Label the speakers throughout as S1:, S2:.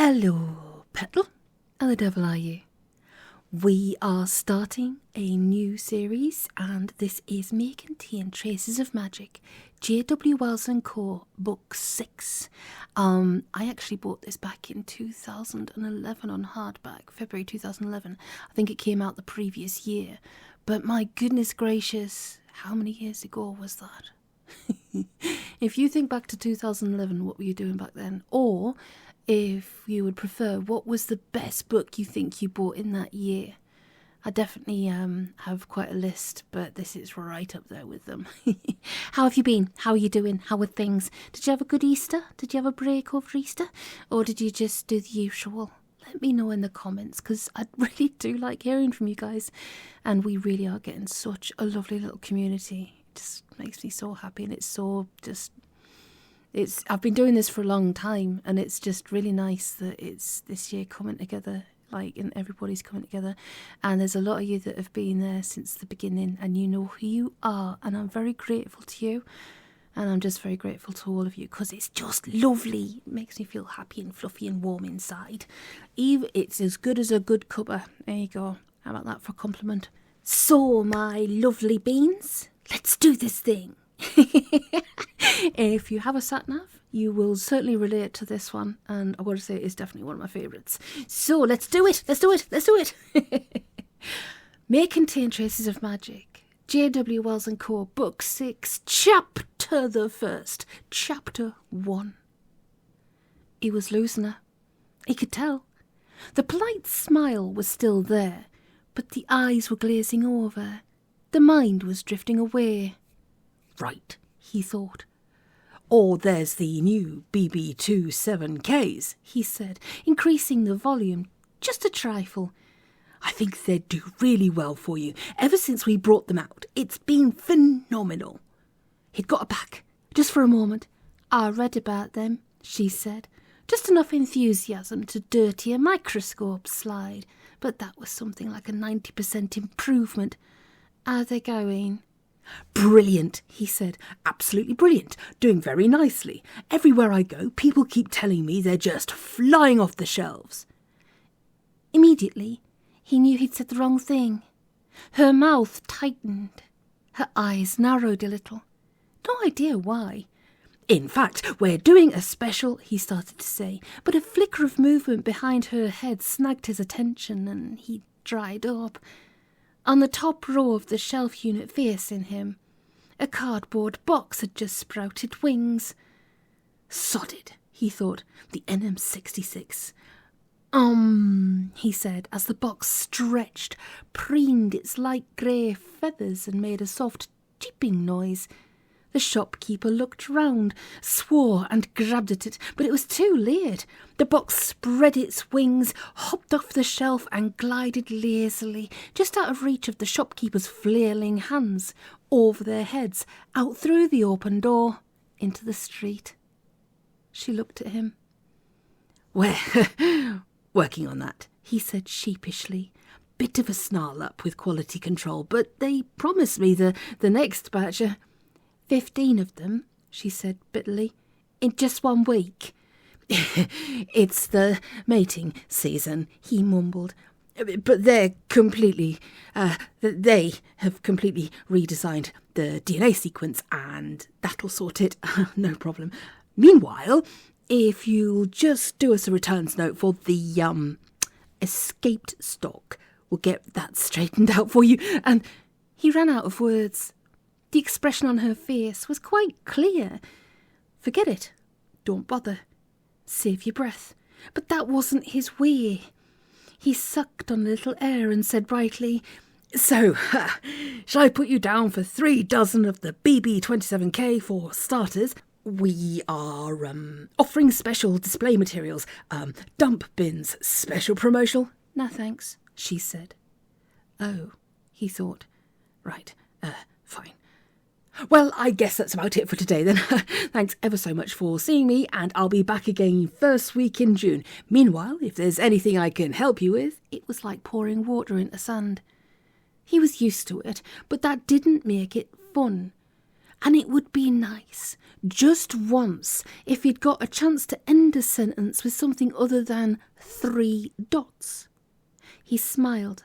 S1: Hello, Petal. How the devil are you? We are starting a new series, and this is May Contain Traces of Magic, J.W. Wells & Co. Book 6. I actually bought this back in 2011 on hardback, February 2011. I think it came out the previous year. But my goodness gracious, how many years ago was that? If you think back to 2011, what were you doing back then? Or, if you would prefer, what was the best book you think you bought in that year? I definitely have quite a list, but this is right up there with them. How have you been? How are you doing? How are things? Did you have a good Easter? Did you have a break over Easter? Or did you just do the usual? Let me know in the comments, because I really do like hearing from you guys. And we really are getting such a lovely little community. It just makes me so happy, and it's so just... I've been doing this for a long time, and it's just really nice that it's this year coming together, and everybody's coming together. And there's a lot of you that have been there since the beginning, and you know who you are, and I'm very grateful to you. And I'm just very grateful to all of you, because it's just lovely. It makes me feel happy and fluffy and warm inside. Eve, it's as good as a good cuppa. There you go. How about that for a compliment? So, my lovely beans, let's do this thing. If you have a SatNav, you will certainly relate to this one, and I want to say it's definitely one of my favourites. So let's do it, let's do it, let's do it. May Contain Traces of Magic, J.W. Wells & Co. Book 6, Chapter the First, Chapter 1. He was losing her. He could tell. The polite smile was still there, but the eyes were glazing over. The mind was drifting away. Right, he thought. Or there's the new BB27Ks, he said, increasing the volume just a trifle. I think they'd do really well for you. Ever since we brought them out, it's been phenomenal. He'd got her back, just for a moment. I read about them, she said. Just enough enthusiasm to dirty a microscope slide, but that was something like a 90% improvement. Are they going? Brilliant, he said. Absolutely brilliant. Doing very nicely. Everywhere I go, people keep telling me they're just flying off the shelves. Immediately, he knew he'd said the wrong thing. Her mouth tightened. Her eyes narrowed a little. No idea why. In fact, we're doing a special, he started to say, but a flicker of movement behind her head snagged his attention, and he dried up. On the top row of the shelf unit facing him, a cardboard box had just sprouted wings. Sodded, he thought, the NM66. He said, as the box stretched, preened its light grey feathers and made a soft chipping noise. The shopkeeper looked round, swore and grabbed at it, but it was too late. The box spread its wings, hopped off the shelf and glided lazily, just out of reach of the shopkeeper's flailing hands, over their heads, out through the open door, into the street. She looked at him. We're working on that, he said sheepishly. Bit of a snarl up with quality control, but they promised me the next batch. 15 of them, she said bitterly, in just 1 week. It's the mating season, he mumbled. But they have completely redesigned the DNA sequence, and that'll sort it. No problem. Meanwhile, if you'll just do us a returns note for the escaped stock, we'll get that straightened out for you. And he ran out of words. The expression on her face was quite clear. Forget it. Don't bother. Save your breath. But that wasn't his way. He sucked on a little air and said brightly, So, shall I put you down for 3 dozen of the BB27K for starters? We are offering special display materials. Dump bins, special promotional. No thanks, she said. Oh, he thought. Right, fine. Well, I guess that's about it for today then. Thanks ever so much for seeing me, and I'll be back again first week in June. Meanwhile, if there's anything I can help you with... It was like pouring water into sand. He was used to it, but that didn't make it fun. And it would be nice, just once, if he'd got a chance to end a sentence with something other than 3 dots. He smiled,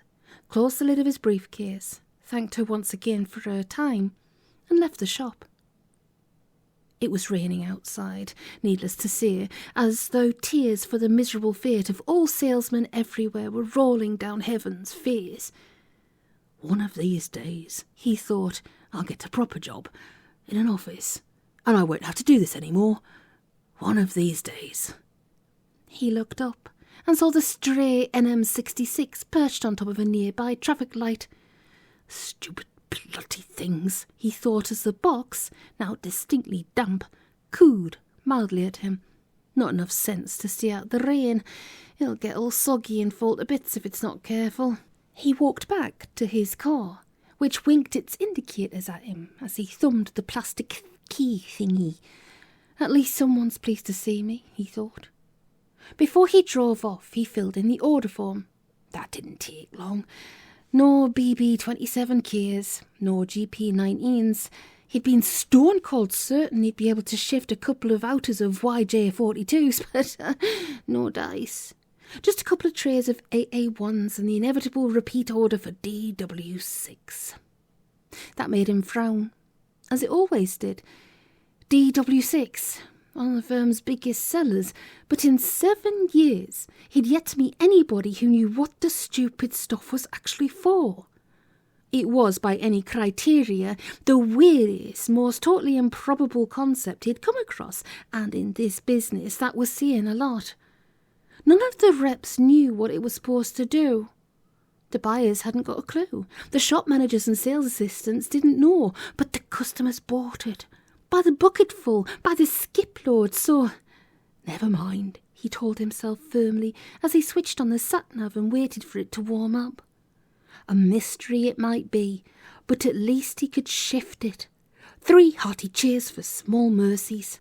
S1: closed the lid of his briefcase, thanked her once again for her time, and left the shop. It was raining outside, needless to say, as though tears for the miserable fate of all salesmen everywhere were rolling down heaven's face. One of these days, he thought, I'll get a proper job in an office, and I won't have to do this anymore. One of these days. He looked up and saw the stray NM66 perched on top of a nearby traffic light. Stupid bloody things, he thought as the box, now distinctly damp, cooed mildly at him. Not enough sense to stay out the rain. It'll get all soggy and fall to bits if it's not careful. He walked back to his car, which winked its indicators at him as he thumbed the plastic key thingy. At least someone's pleased to see me, he thought. Before he drove off, he filled in the order form. That didn't take long. No BB27Ks, no GP19s. He'd been stone cold certain he'd be able to shift a couple of outers of YJ42s, but no dice. Just a couple of trays of AA1s and the inevitable repeat order for DW6. That made him frown, as it always did. DW6, one of the firm's biggest sellers, but in 7 years he'd yet to meet anybody who knew what the stupid stuff was actually for. It was, by any criteria, the weirdest, most totally improbable concept he'd come across, and in this business that was saying a lot. None of the reps knew what it was supposed to do. The buyers hadn't got a clue. The shop managers and sales assistants didn't know, but the customers bought it. By the bucketful, by the skipload, so... Never mind, he told himself firmly as he switched on the SatNav and waited for it to warm up. A mystery it might be, but at least he could shift it. 3 hearty cheers for small mercies.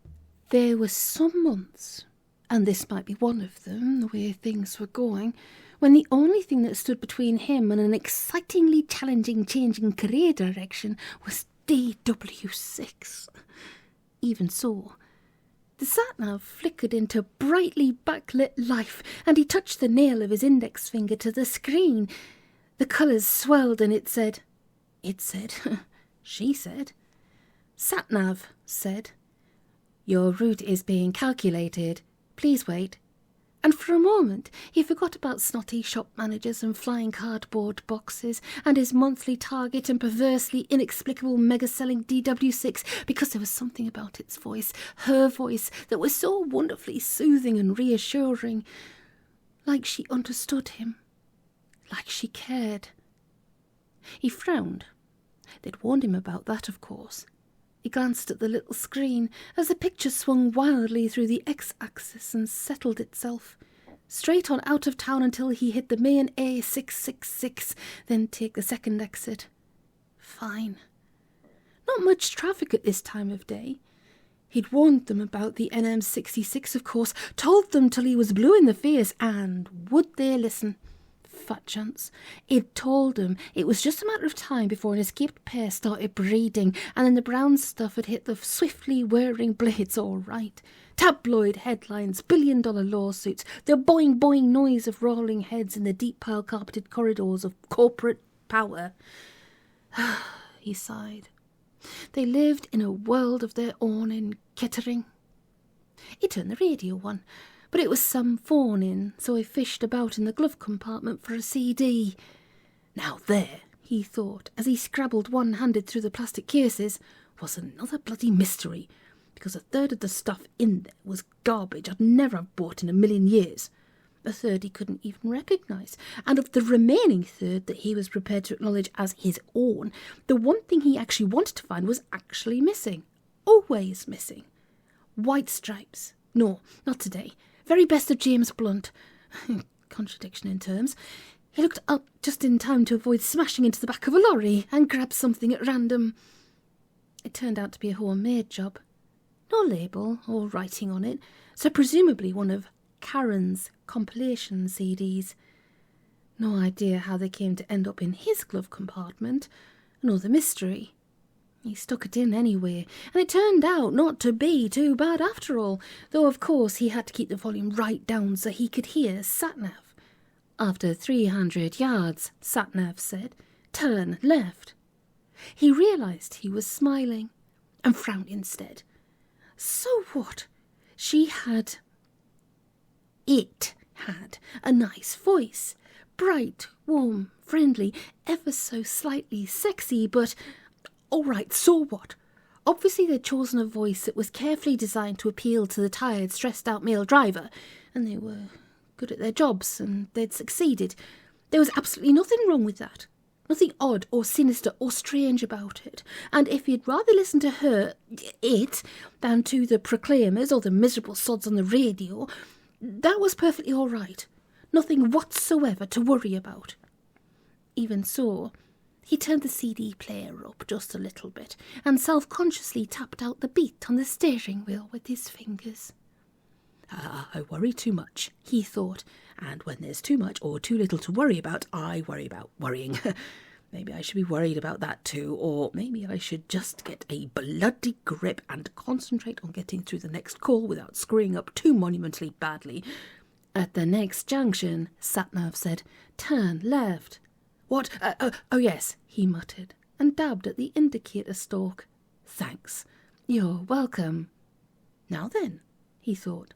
S1: There were some months, and this might be one of them, the way things were going, when the only thing that stood between him and an excitingly challenging change in career direction was DW6. Even so, the SatNav flickered into brightly backlit life, and he touched the nail of his index finger to the screen. The colours swelled and it said, she said, SatNav said, your route is being calculated. Please wait. And for a moment he forgot about snotty shop managers and flying cardboard boxes and his monthly target and perversely inexplicable mega-selling DW6 because there was something about its voice, her voice, that was so wonderfully soothing and reassuring. Like she understood him. Like she cared. He frowned. They'd warned him about that, of course. He glanced at the little screen as the picture swung wildly through the X-axis and settled itself. Straight on out of town until he hit the main A666, then take the second exit. Fine. Not much traffic at this time of day. He'd warned them about the NM66, of course, told them till he was blue in the face, and would they listen? Fat chance. He'd told them it was just a matter of time before an escaped pair started breeding, and then the brown stuff had hit the swiftly whirring blades all right. Tabloid headlines, billion-dollar lawsuits, the boing-boing noise of rolling heads in the deep pile-carpeted corridors of corporate power. He sighed. They lived in a world of their own in Kettering. He turned the radio on, but it was some phone-in, so he fished about in the glove compartment for a CD. Now there, he thought, as he scrabbled one-handed through the plastic cases, was another bloody mystery, because a third of the stuff in there was garbage I'd never have bought in a million years. A third he couldn't even recognise, and of the remaining third that he was prepared to acknowledge as his own, the one thing he actually wanted to find was actually missing. Always missing. White stripes. No, not today. Very best of James Blunt. Contradiction in terms. He looked up just in time to avoid smashing into the back of a lorry and grabbed something at random. It turned out to be a homemade job. No label or writing on it, so presumably one of Karen's compilation CDs. No idea how they came to end up in his glove compartment. Another mystery. He stuck it in anyway, and it turned out not to be too bad after all, though of course he had to keep the volume right down so he could hear SatNav. After 300 yards, SatNav said, turn left. He realised he was smiling and frowned instead. So what? It had a nice voice. Bright, warm, friendly, ever so slightly sexy, but all right, so what? Obviously they'd chosen a voice that was carefully designed to appeal to the tired, stressed-out male driver, and they were good at their jobs, and they'd succeeded. There was absolutely nothing wrong with that. Nothing odd or sinister or strange about it. And if you'd rather listen to it, than to the proclaimers or the miserable sods on the radio, that was perfectly all right. Nothing whatsoever to worry about. Even so, he turned the CD player up just a little bit and self-consciously tapped out the beat on the steering wheel with his fingers. I worry too much, he thought, and when there's too much or too little to worry about, I worry about worrying. Maybe I should be worried about that too, or maybe I should just get a bloody grip and concentrate on getting through the next call without screwing up too monumentally badly. At the next junction, SatNav said, turn left. What? Oh yes, he muttered, and dabbed at the indicator stalk. Thanks. You're welcome. Now then, he thought.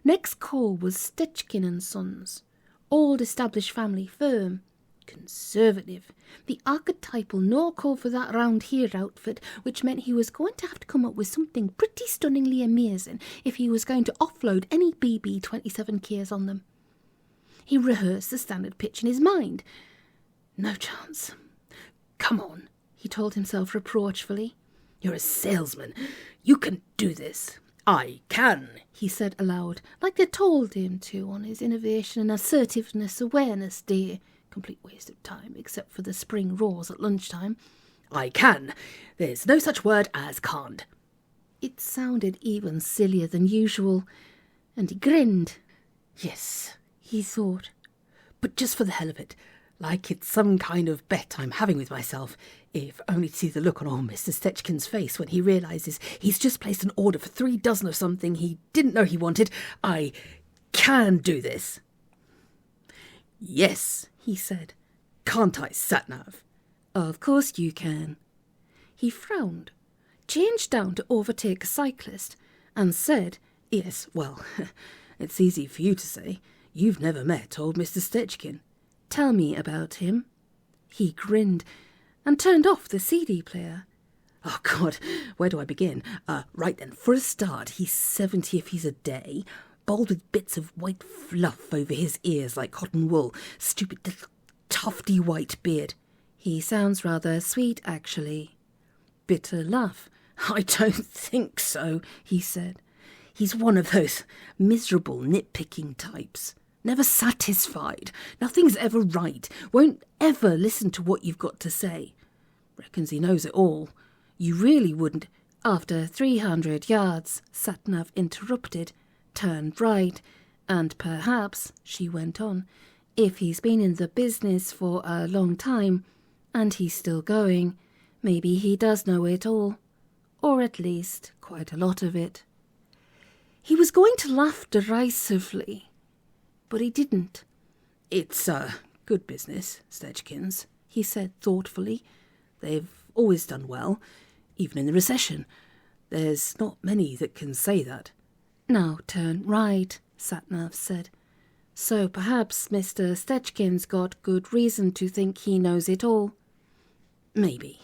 S1: Next call was Stechkin & Sons. Old established family firm. Conservative. The archetypal no call for that round here outfit, which meant he was going to have to come up with something pretty stunningly amazing if he was going to offload any BB-27Ks on them. He rehearsed the standard pitch in his mind. No chance. Come on, he told himself reproachfully. You're a salesman. You can do this. I can, he said aloud, like they told him to on his Innovation and Assertiveness Awareness Day. Complete waste of time, except for the spring roars at lunchtime. I can. There's no such word as can't. It sounded even sillier than usual, and he grinned. Yes, he thought, but just for the hell of it, like it's some kind of bet I'm having with myself, if only to see the look on old Mr. Stechkin's face when he realises he's just placed an order for 3 dozen of something he didn't know he wanted. I can do this. Yes, he said. Can't I, SatNav? Of course you can. He frowned, changed down to overtake a cyclist, and said, yes, well, it's easy for you to say. You've never met old Mr. Stechkin. Tell me about him. He grinned and turned off the CD player. Oh, God, where do I begin? Right then, for a start, he's 70 if he's a day, bald with bits of white fluff over his ears like cotton wool, stupid little tufty white beard. He sounds rather sweet, actually. Bitter laugh. I don't think so, he said. He's one of those miserable nitpicking types. Never satisfied. Nothing's ever right. Won't ever listen to what you've got to say. Reckons he knows it all. You really wouldn't. After 300 yards, SatNav interrupted, turned right, and perhaps, she went on, if he's been in the business for a long time, and he's still going, maybe he does know it all. Or at least quite a lot of it. He was going to laugh derisively, but he didn't. It's good business, Stechkin's, he said thoughtfully. They've always done well, even in the recession. There's not many that can say that. Now turn right, SatNav said. So perhaps Mr. Stechkin's got good reason to think he knows it all. Maybe.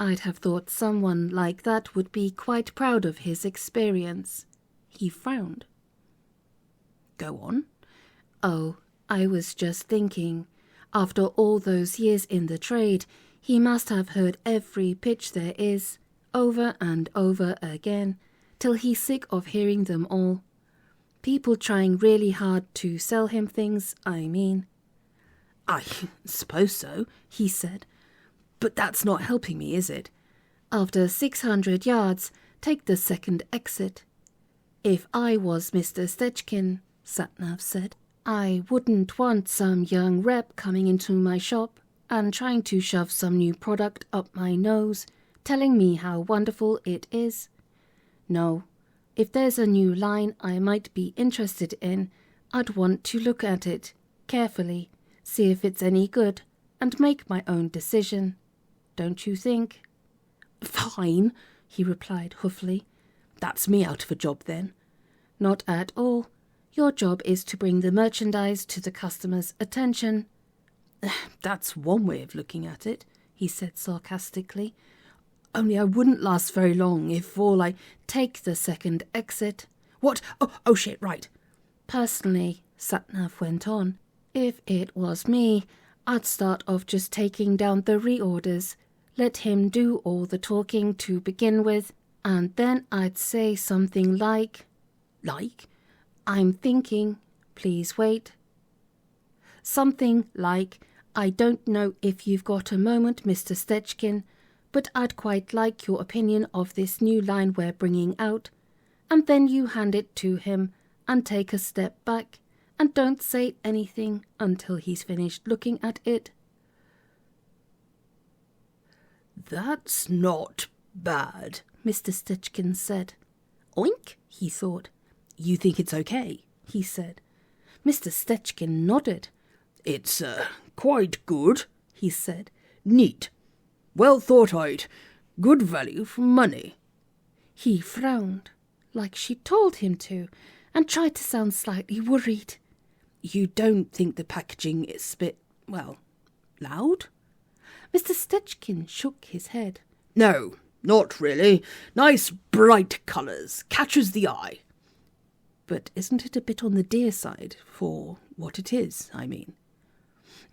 S1: I'd have thought someone like that would be quite proud of his experience. He frowned. Go on. Oh, I was just thinking, after all those years in the trade, he must have heard every pitch there is, over and over again, till he's sick of hearing them all. People trying really hard to sell him things, I mean. I suppose so, he said. But that's not helping me, is it? After 600 yards, take the second exit. If I was Mr. Stechkin, SatNav said, I wouldn't want some young rep coming into my shop and trying to shove some new product up my nose, telling me how wonderful it is. No, if there's a new line I might be interested in, I'd want to look at it carefully, see if it's any good, and make my own decision. Don't you think?
S2: Fine, he replied huffily. That's me out of a job then.
S1: Not at all. Your job is to bring the merchandise to the customer's attention.
S2: That's one way of looking at it, he said sarcastically. Only I wouldn't last very long if all I...
S1: Take the second exit.
S2: What? Oh shit, right.
S1: Personally, SatNav went on, if it was me, I'd start off just taking down the reorders, let him do all the talking to begin with, and then I'd say something like...
S2: Like?
S1: I'm thinking, please wait. Something like, I don't know if you've got a moment, Mr. Stechkin, but I'd quite like your opinion of this new line we're bringing out. And then you hand it to him and take a step back and don't say anything until he's finished looking at it.
S2: That's not bad, Mr. Stechkin said. Oink, he thought. You think it's okay, he said.
S1: Mr. Stechkin nodded.
S2: It's quite good, he said. Neat. Well thought out. Good value for money.
S1: He frowned, like she told him to, and tried to sound slightly worried.
S2: You don't think the packaging is a bit, well, loud?
S1: Mr. Stechkin shook his head.
S2: No, not really. Nice bright colours. Catches the eye. But isn't it a bit on the dear side for what it is, I mean?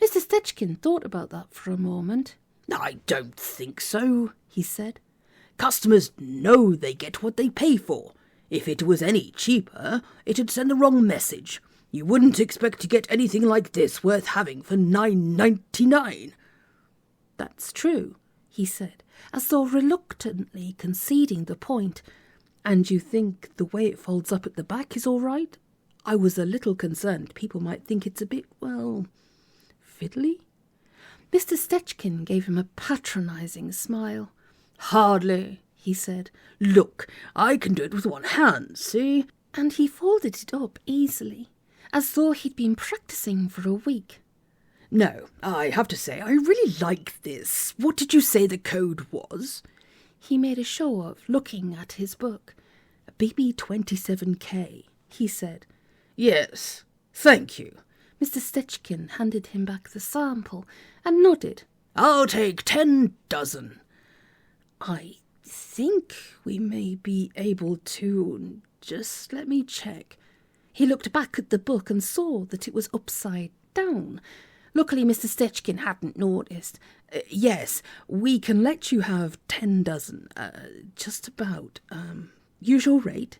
S1: Mr. Stechkin thought about that for a moment.
S2: I don't think so, he said. Customers know they get what they pay for. If it was any cheaper, it'd send the wrong message. You wouldn't expect to get anything like this worth having for $9.99.
S1: That's true, he said, as though reluctantly conceding the point.
S2: And you think the way it folds up at the back is all right? I was a little concerned people might think it's a bit, well, fiddly.
S1: Mr. Stechkin gave him a patronising smile.
S2: Hardly, he said. Look, I can do it with one hand, see?
S1: And he folded it up easily, as though he'd been practising for a week.
S2: No, I have to say, I really like this. What did you say the code was?
S1: He made a show of looking at his book.
S2: BB27K, he said. Yes, thank you.
S1: Mr. Stechkin handed him back the sample and nodded.
S2: I'll take 10 dozen. I think we may be able to... Just let me check.
S1: He looked back at the book and saw that it was upside down. Luckily, Mr. Stechkin hadn't noticed.
S2: Yes, we can let you have 10 dozen. Just about. Usual rate.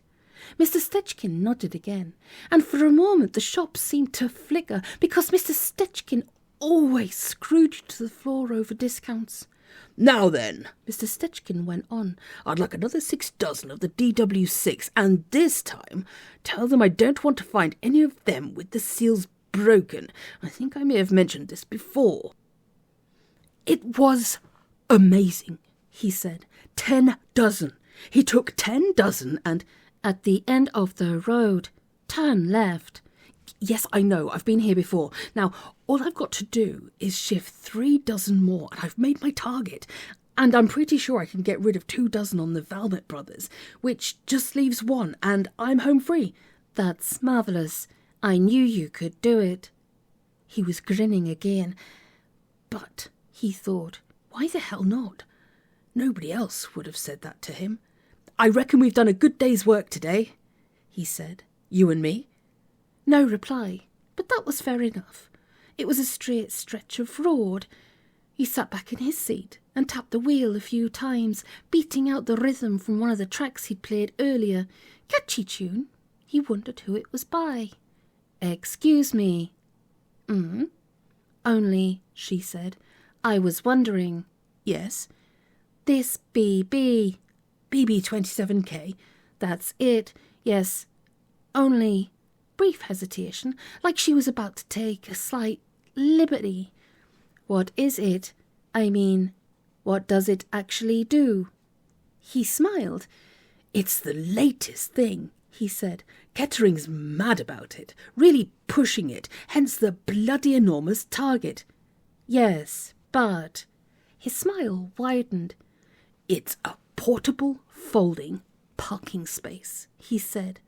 S1: Mr. Stechkin nodded again, and for a moment the shop seemed to flicker, because Mr. Stechkin always scrooged to the floor over discounts.
S2: Now then,
S1: Mr. Stechkin went on,
S2: I'd like another 6 dozen of the DW6, and this time tell them I don't want to find any of them with the seals broken. I think I may have mentioned this before. It was amazing, he said. 10 dozen. He took 10 dozen and...
S1: At the end of the road, turn left.
S2: Yes, I know, I've been here before. Now, all I've got to do is shift 3 dozen more, and I've made my target. And I'm pretty sure I can get rid of 2 dozen on the Valmet brothers, which just leaves 1, and I'm home free.
S1: That's marvellous. I knew you could do it. He was grinning again.
S2: But, he thought, why the hell not? Nobody else would have said that to him. I reckon we've done a good day's work today, he said. You and me?
S1: No reply, but that was fair enough. It was a straight stretch of road. He sat back in his seat and tapped the wheel a few times, beating out the rhythm from one of the tracks he'd played earlier. Catchy tune. He wondered who it was by. Excuse me. Only, she said, I was wondering.
S2: Yes?
S1: This
S2: BB27K.
S1: That's it. Yes. Only... Brief hesitation, like she was about to take a slight liberty. What is it? I mean, What does it actually do? He smiled.
S2: It's the latest thing, he said. Kettering's mad about it, really pushing it, hence the bloody enormous target.
S1: Yes, but... His smile widened.
S2: It's a portable, folding parking space, he said.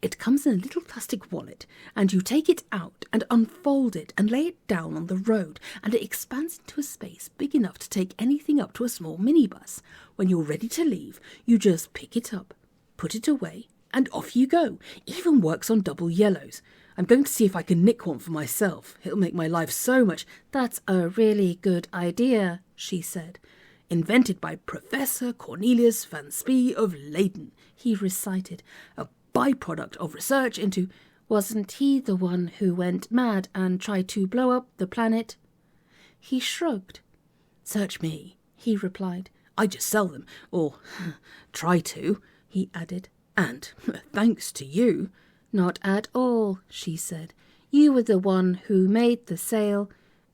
S2: It comes in a little plastic wallet, and you take it out and unfold it and lay it down on the road, and it expands into a space big enough to take anything up to a small minibus. When you're ready to leave, you just pick it up, put it away, and off you go. Even works on double yellows. I'm going to see if I can nick one for myself. It'll make my life so much.
S1: That's a really good idea, she said.
S2: Invented by Professor Cornelius Van Spee of Leyden, he recited, a byproduct of research into...
S1: Wasn't he the one who went mad and tried to blow up the planet? He shrugged.
S2: Search me, he replied. I just sell them, or try to, he added. And thanks to you.
S1: Not at all, she said. You were the one who made the sale.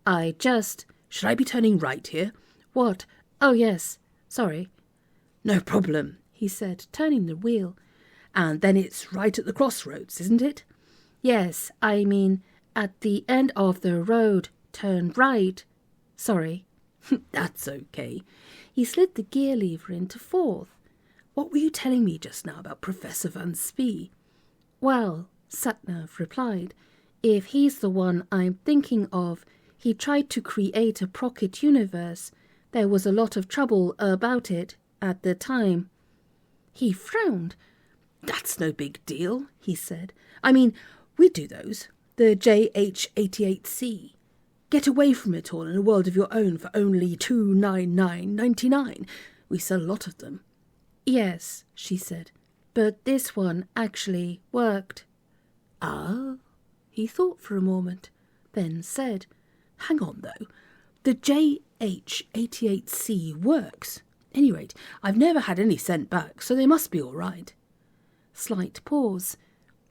S1: I just...
S2: Should I be turning right here?
S1: What? Oh, yes. Sorry.
S2: No problem, he said, turning the wheel. And then it's right at the crossroads, isn't it?
S1: Yes, I mean, at the end of the road. Turn right. Sorry.
S2: That's okay.
S1: He slid the gear lever into fourth.
S2: What were you telling me just now about Professor Van Spee?
S1: Well, SatNav replied, if he's the one I'm thinking of, he tried to create a pocket universe. There was a lot of trouble about it at the time.
S2: He frowned. That's no big deal, he said. I mean, we do those. The JH88C. Get away from it all in a world of your own for only $299.99. We sell a lot of them.
S1: Yes, she said, but this one actually worked.
S2: Ah? He thought for a moment, then said, hang on though, the JH88C works. At any rate, I've never had any sent back, so they must be all right.
S1: Slight pause.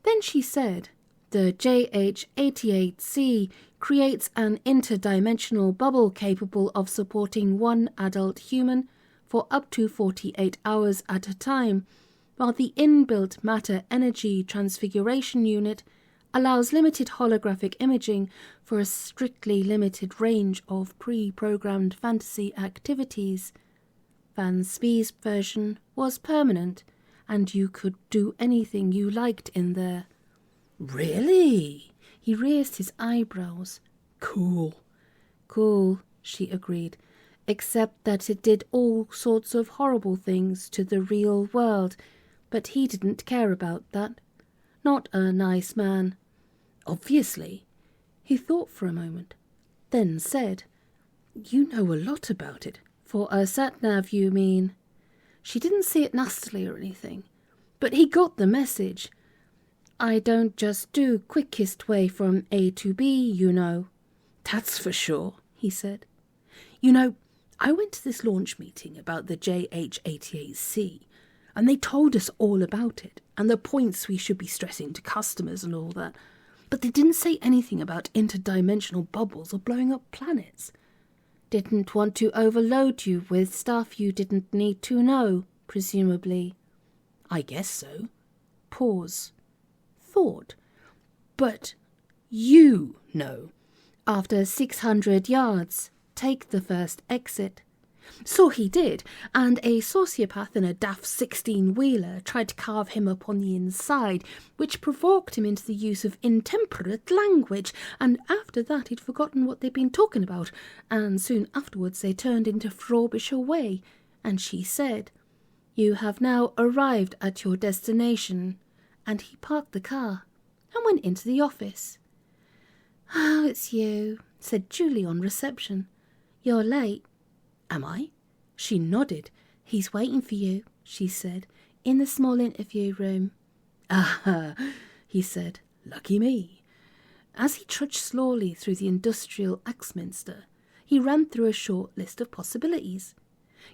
S1: Then she said, the JH88C creates an interdimensional bubble capable of supporting one adult human for up to 48 hours at a time, while the inbuilt matter-energy transfiguration unit allows limited holographic imaging for a strictly limited range of pre-programmed fantasy activities. Van Spee's version was permanent, and you could do anything you liked in there.
S2: Really?
S1: He raised his eyebrows.
S2: Cool.
S1: Cool, she agreed, except that it did all sorts of horrible things to the real world, but he didn't care about that. Not a nice man.
S2: Obviously. He thought for a moment, then said, you know a lot about it.
S1: For a SatNav, you mean? She didn't say it nastily or anything, but he got the message. I don't just do quickest way from A to B, you know.
S2: That's for sure, he said. You know, I went to this launch meeting about the JH88C, and they told us all about it, and the points we should be stressing to customers and all that, but they didn't say anything about interdimensional bubbles or blowing up planets.
S1: Didn't want to overload you with stuff you didn't need to know, presumably.
S2: I guess so.
S1: Pause.
S2: Thought. But you know.
S1: After 600 yards, take the first exit.
S2: So he did, and a sociopath in a daft 16-wheeler tried to carve him up on the inside, which provoked him into the use of intemperate language, and after that he'd forgotten what they'd been talking about, and soon afterwards they turned into Frobisher Way, and she said, you have now arrived at your destination, and he parked the car and went into the office.
S1: Oh, it's you, said Julie on reception. You're late.
S2: Am I?
S1: She nodded. He's waiting for you, she said, in the small interview room.
S2: Ah, he said, lucky me. As he trudged slowly through the industrial Axminster, he ran through a short list of possibilities.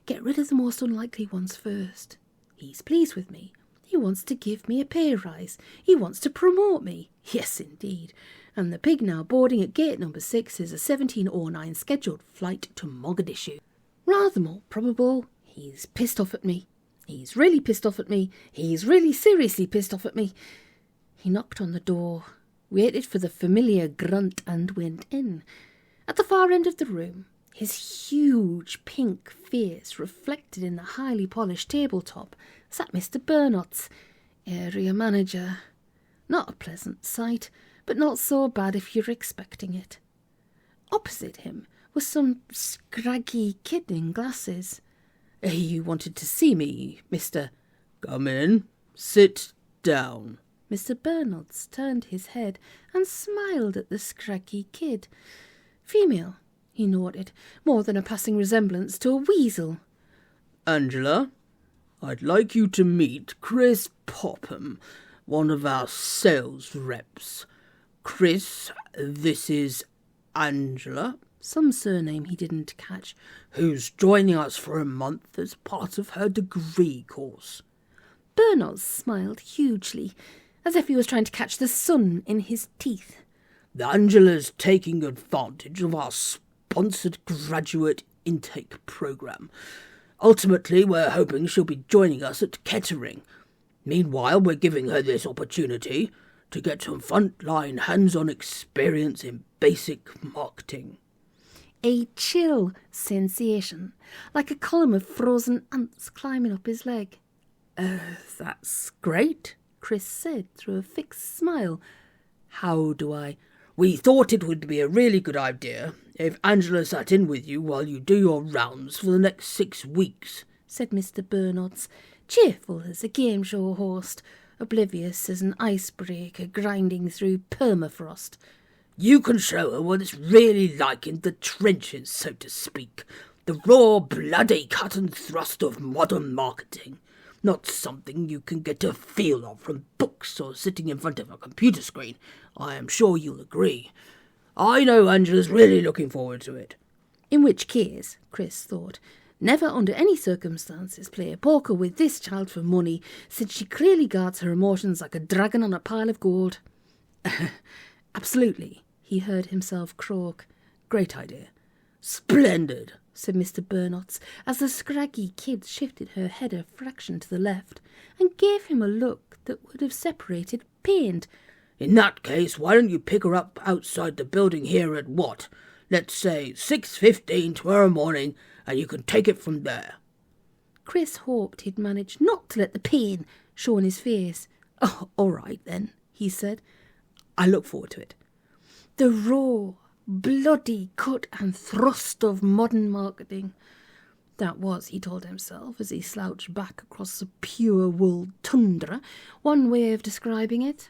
S2: Get rid of the most unlikely ones first. He's pleased with me. He wants to give me a pay rise. He wants to promote me. Yes, indeed. And the pig now boarding at gate number 6 is a 17:09 scheduled flight to Mogadishu.
S1: Rather more probable, he's pissed off at me. He's really pissed off at me. He's really seriously pissed off at me. He knocked on the door, waited for the familiar grunt and went in. At the far end of the room, his huge pink face reflected in the highly polished tabletop, sat Mr. Burnot's area manager. Not a pleasant sight, but not so bad if you're expecting it. Opposite him was some scraggy kid in glasses.
S2: You wanted to see me, Mr. Come in. Sit down.
S1: Mr. Burnot's turned his head and smiled at the scraggy kid. Female, he noted, more than a passing resemblance to a weasel.
S2: Angela, I'd like you to meet Chris Popham, one of our sales reps. Chris, this is Angela,
S1: some surname he didn't catch,
S2: who's joining us for a month as part of her degree course.
S1: Bernard smiled hugely, as if he was trying to catch the sun in his teeth.
S2: Angela's taking advantage of our sponsored graduate intake program. Ultimately, we're hoping she'll be joining us at Kettering. Meanwhile, we're giving her this opportunity to get some frontline hands-on experience in basic marketing.
S1: A chill sensation, like a column of frozen ants climbing up his leg.
S2: That's great,
S1: Chris said through a fixed smile.
S2: How do I... We thought it would be a really good idea if Angela sat in with you while you do your rounds for the next 6 weeks,
S1: said Mr. Burnot's, cheerful as a game show host, oblivious as an icebreaker grinding through permafrost.
S2: You can show her what it's really like in the trenches, so to speak. The raw, bloody cut and thrust of modern marketing. Not something you can get a feel of from books or sitting in front of a computer screen. I am sure you'll agree. I know Angela's really looking forward to it.
S1: In which case, Chris thought, never under any circumstances play poker with this child for money, since she clearly guards her emotions like a dragon on a pile of gold.
S2: Absolutely,
S1: he heard himself croak.
S2: Great idea. Splendid,
S1: said Mr. Burnot's, as the scraggy kid shifted her head a fraction to the left and gave him a look that would have separated paint.
S2: In that case, why don't you pick her up outside the building here at what? Let's say 6:15 tomorrow morning, and you can take it from there.
S1: Chris hoped he'd managed not to let the pain show on his face.
S2: Oh, all right then, he said. I look forward to it.
S1: The raw, bloody cut and thrust of modern marketing. That was, he told himself, as he slouched back across the pure wool tundra, one way of describing it.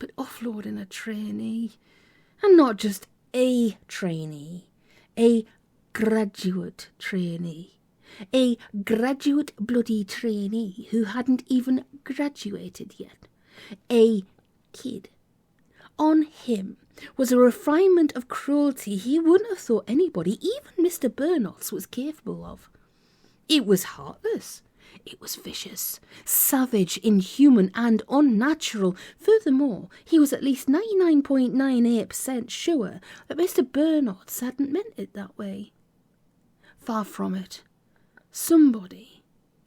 S1: But offloading a trainee, and not just a trainee, a graduate trainee, a graduate bloody trainee who hadn't even graduated yet, a kid. On him was a refinement of cruelty he wouldn't have thought anybody, even Mr. Burnot's, was capable of. It was heartless. It was vicious, savage, inhuman and unnatural. Furthermore, he was at least 99.98% sure that Mr. Burnot's hadn't meant it that way. Far from it. Somebody,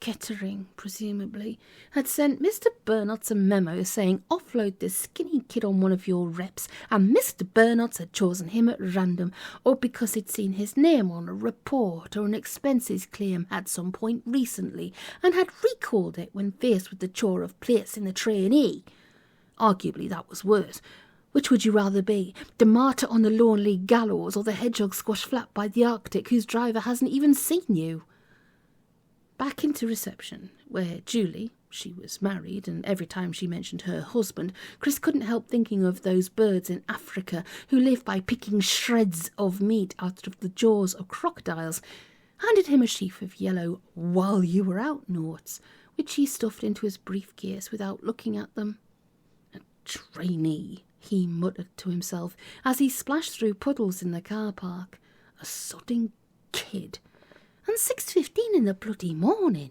S1: Kettering presumably, had sent Mr. Burnot's a memo saying offload this skinny kid on one of your reps, and Mr. Burnot's had chosen him at random, or because he'd seen his name on a report or an expenses claim at some point recently, and had recalled it when faced with the chore of placing the trainee. Arguably that was worse. Which would you rather be, the martyr on the lonely gallows, or the hedgehog squashed flat by the Arctic whose driver hasn't even seen you? Back into reception, where Julie, she was married, and every time she mentioned her husband, Chris couldn't help thinking of those birds in Africa who live by picking shreds of meat out of the jaws of crocodiles, handed him a sheaf of yellow "while you were out" notes, which he stuffed into his briefcase without looking at them. A trainee, he muttered to himself as he splashed through puddles in the car park. A sodding kid. And 6:15 in the bloody morning.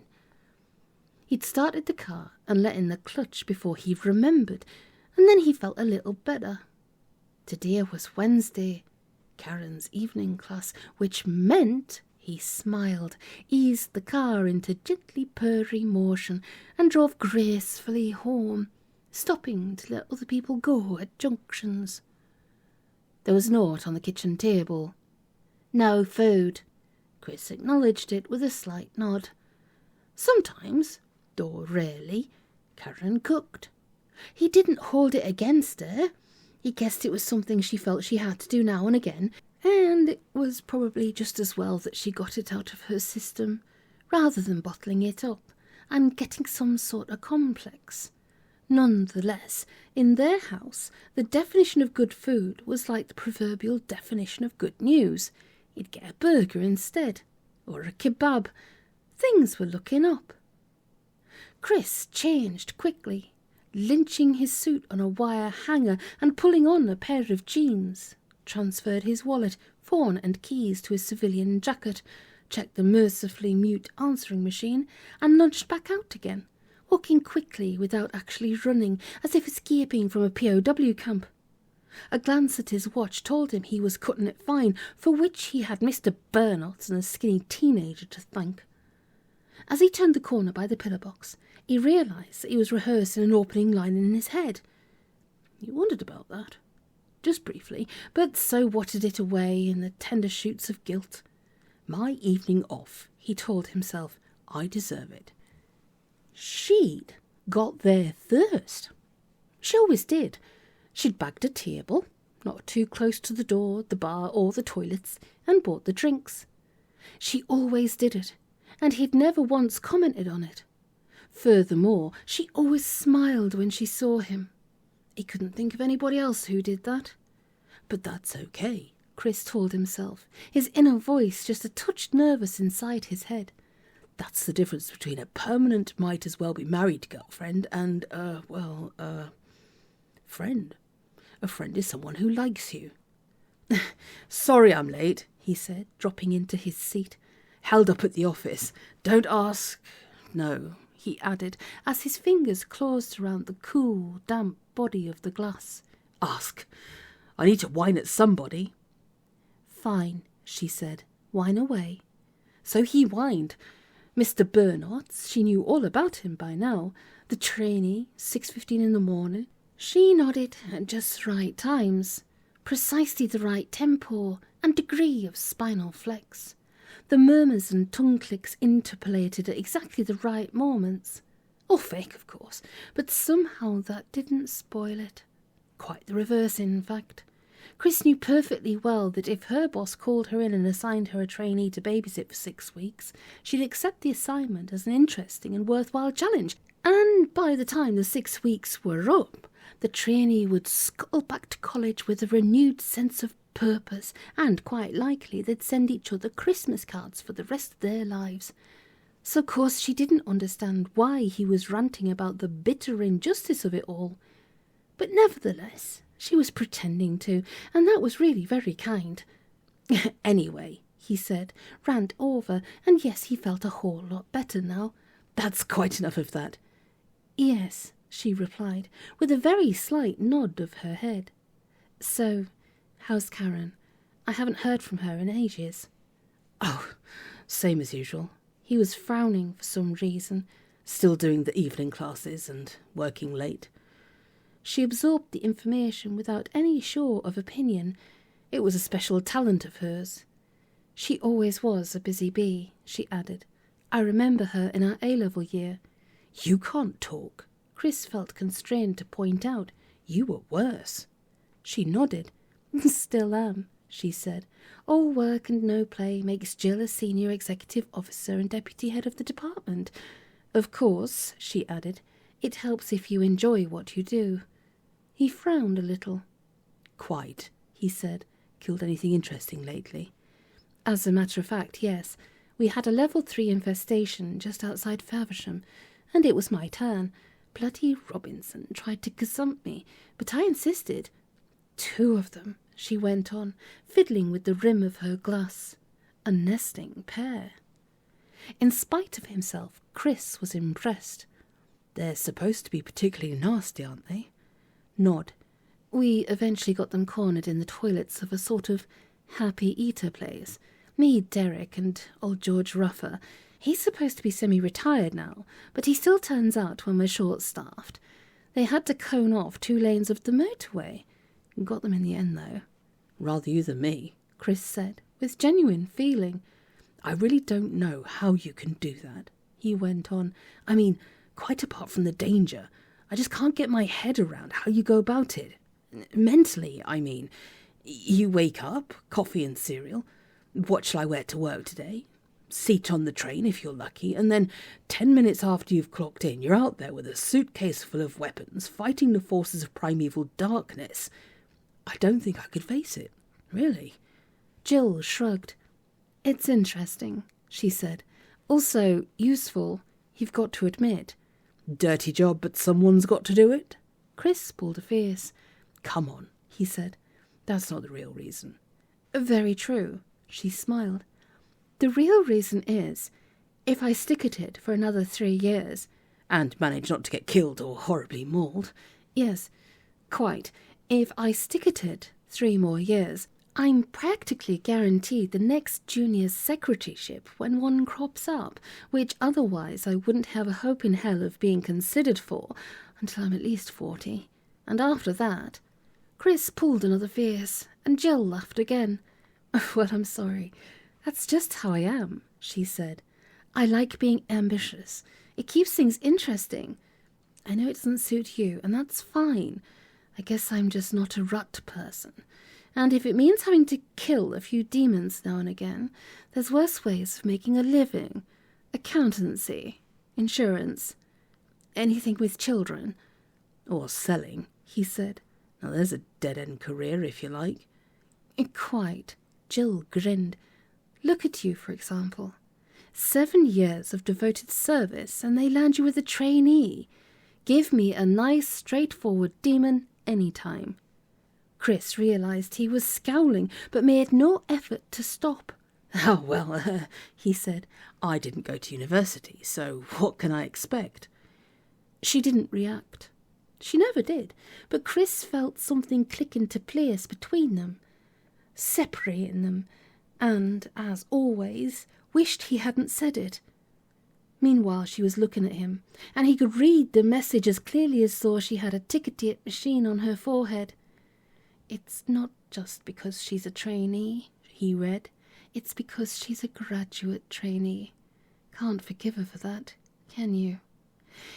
S1: He'd started the car and let in the clutch before he remembered, and then he felt a little better. Today was Wednesday, Karen's evening class, which meant He smiled, eased the car into gently purry motion, and drove gracefully home, stopping to let other people go at junctions. There was a note on the kitchen table. No food. Chris acknowledged it with a slight nod. Sometimes, though rarely, Karen cooked. He didn't hold it against her. He guessed it was something she felt she had to do now and again, and it was probably just as well that she got it out of her system, rather than bottling it up and getting some sort of complex. Nonetheless, in their house, the definition of good food was like the proverbial definition of good news. You'd get a burger instead, or a kebab. Things were looking up. Chris changed quickly, lynching his suit on a wire hanger and pulling on a pair of jeans, transferred his wallet, phone and keys to his civilian jacket, checked the mercifully mute answering machine, and lunched back out again, walking quickly without actually running, as if escaping from a POW camp. A glance at his watch told him he was cutting it fine, for which he had Mr. Burnotts and a skinny teenager to thank. As he turned the corner by the pillar box, he realised that he was rehearsing an opening line in his head. He wondered about that, just briefly, but so whatted it away in the tender shoots of guilt. My evening off, he told himself. I deserve it. She'd got there first. She always did. She'd bagged a table, not too close to the door, the bar or the toilets, and bought the drinks. She always did it, and he'd never once commented on it. Furthermore, she always smiled when she saw him. He couldn't think of anybody else who did that. But that's okay, Chris told himself, his inner voice just a touch nervous inside his head. That's the difference between a permanent might-as-well-be-married girlfriend and, friend. A friend is someone who likes you. Sorry I'm late, he said, dropping into his seat. Held up at the office. Don't ask. No, he added, as his fingers closed around the cool, damp body of the glass. Ask. I need to whine at somebody. Fine, she said. Whine away. So he whined. Mr. Burnotts, she knew all about him by now. The trainee, 6:15 in the morning. She nodded at just right times, precisely the right tempo and degree of spinal flex. The murmurs and tongue clicks interpolated at exactly the right moments. All fake, of course, but somehow that didn't spoil it. Quite the reverse, in fact. Chris knew perfectly well that if her boss called her in and assigned her a trainee to babysit for 6 weeks, she'd accept the assignment as an interesting and worthwhile challenge, and by the time the 6 weeks were up, the trainee would scuttle back to college with a renewed sense of purpose, and quite likely they'd send each other Christmas cards for the rest of their lives. So of course she didn't understand why he was ranting about the bitter injustice of it all. But nevertheless, she was pretending to, and that was really very kind. Anyway, he said, rant over, and yes, he felt a whole lot better now. That's quite enough of that. Yes, she replied, with a very slight nod of her head. So, how's Karen? I haven't heard from her in ages. Oh, same as usual. He was frowning for some reason, still doing the evening classes and working late. She absorbed the information without any show of opinion. It was a special talent of hers. She always was a busy bee, she added. I remember her in our A-level year. You can't talk, Chris felt constrained to point out. You were worse. She nodded. Still am, she said. All work and no play makes Jill a senior executive officer and deputy head of the department. Of course, she added, it helps if you enjoy what you do. He frowned a little. Quite, he said. Killed anything interesting lately? As a matter of fact, yes. We had a level 3 infestation just outside Faversham, and it was my turn. Bloody Robinson tried to gazump me, but I insisted. 2 of them, she went on, fiddling with the rim of her glass. A nesting pair. In spite of himself, Chris was impressed. They're supposed to be particularly nasty, aren't they? Nod. We eventually got them cornered in the toilets of a sort of happy eater place. Me, Derek, and old George Ruffer. He's supposed to be semi-retired now, but he still turns out when we're short-staffed. They had to cone off 2 lanes of the motorway. Got them in the end, though.
S2: Rather you than me,
S1: Chris said, with genuine feeling.
S2: I really don't know how you can do that, he went on. I mean, quite apart from the danger, I just can't get my head around how you go about it. Mentally, I mean. You wake up, coffee and cereal. What shall I wear to work today? Seat on the train if you're lucky, and then 10 minutes after you've clocked in, you're out there with a suitcase full of weapons, fighting the forces of primeval darkness. I don't think I could face it, really.
S1: Jill shrugged. It's interesting, she said. Also useful, you've got to admit.
S2: Dirty job, but someone's got to do it?
S1: Chris pulled a face.
S2: Come on, he said. That's not the real reason.
S1: Very true, she smiled. The real reason is, if I stick at it for another 3 years...
S2: And manage not to get killed or horribly mauled.
S1: Yes, quite. If I stick at it 3 more years, I'm practically guaranteed the next junior secretaryship when one crops up, which otherwise I wouldn't have a hope in hell of being considered for until I'm at least 40. And after that... Chris pulled another face, and Jill laughed again. Well, I'm sorry. That's just how I am, she said. I like being ambitious. It keeps things interesting. I know it doesn't suit you, and that's fine. I guess I'm just not a rut person. And if it means having to kill a few demons now and again, there's worse ways of making a living. Accountancy, insurance, anything with children.
S2: Or selling, he said. Now there's a dead-end career, if you like.
S1: Quite. Jill grinned. Look at you, for example. 7 years of devoted service, and they land you with a trainee. Give me a nice, straightforward demon any time. Chris realised he was scowling, but made no effort to stop.
S2: Oh, well, he said, I didn't go to university, so what can I expect?
S1: She didn't react. She never did, but Chris felt something click into place between them, separating them, and, as always, wished he hadn't said it. Meanwhile, she was looking at him, and he could read the message as clearly as though she had a ticket machine on her forehead. It's not just because she's a trainee, he read. It's because she's a graduate trainee. Can't forgive her for that, can you?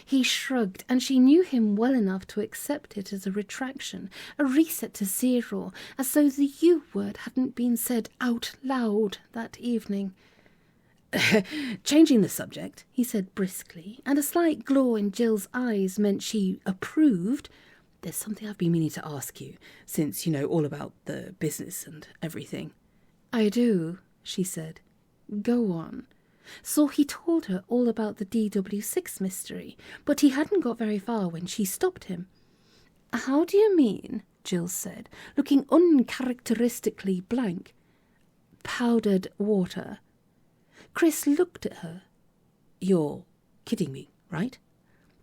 S1: He shrugged, and she knew him well enough to accept it as a retraction, a reset to 0, as though the U word hadn't been said out loud that evening.
S2: Changing the subject,
S1: he said briskly, and a slight glow in Jill's eyes meant she approved.
S2: There's something I've been meaning to ask you, since you know all about the business and everything.
S1: I do, she said. Go on. So he told her all about the DW6 mystery, but he hadn't got very far when she stopped him. How do you mean? Jill said, looking uncharacteristically blank. Powdered water. Chris looked at her.
S2: You're kidding me, right?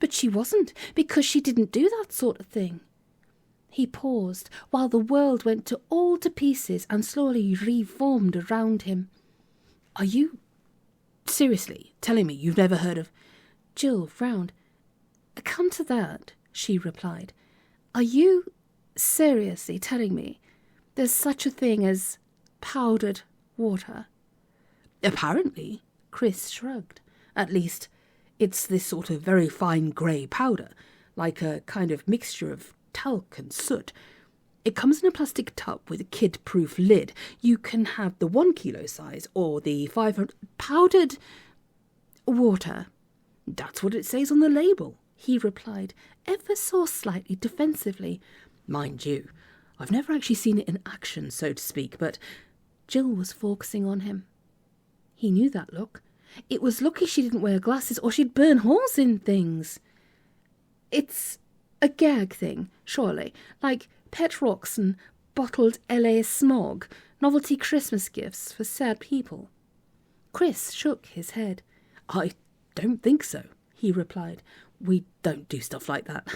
S1: But she wasn't, because she didn't do that sort of thing. He paused, while the world went all to pieces and slowly reformed around him.
S2: Are you seriously telling me you've never heard of...
S1: Jill frowned. Come to that, she replied. Are you seriously telling me there's such a thing as powdered water?
S2: Apparently, Chris shrugged. At least, it's this sort of very fine grey powder, like a kind of mixture of talc and soot. It comes in a plastic tub with a kid-proof lid. You can have the 1 kilo size or the 500...
S1: Powdered water.
S2: That's what it says on the label,
S1: he replied, ever so slightly defensively.
S2: Mind you, I've never actually seen it in action, so to speak, but
S1: Jill was focusing on him. He knew that look. It was lucky she didn't wear glasses or she'd burn holes in things. It's a gag thing, surely, like pet rocks and bottled LA smog, novelty Christmas gifts for sad people. Chris shook his head.
S2: I don't think so, he replied. We don't do stuff like that.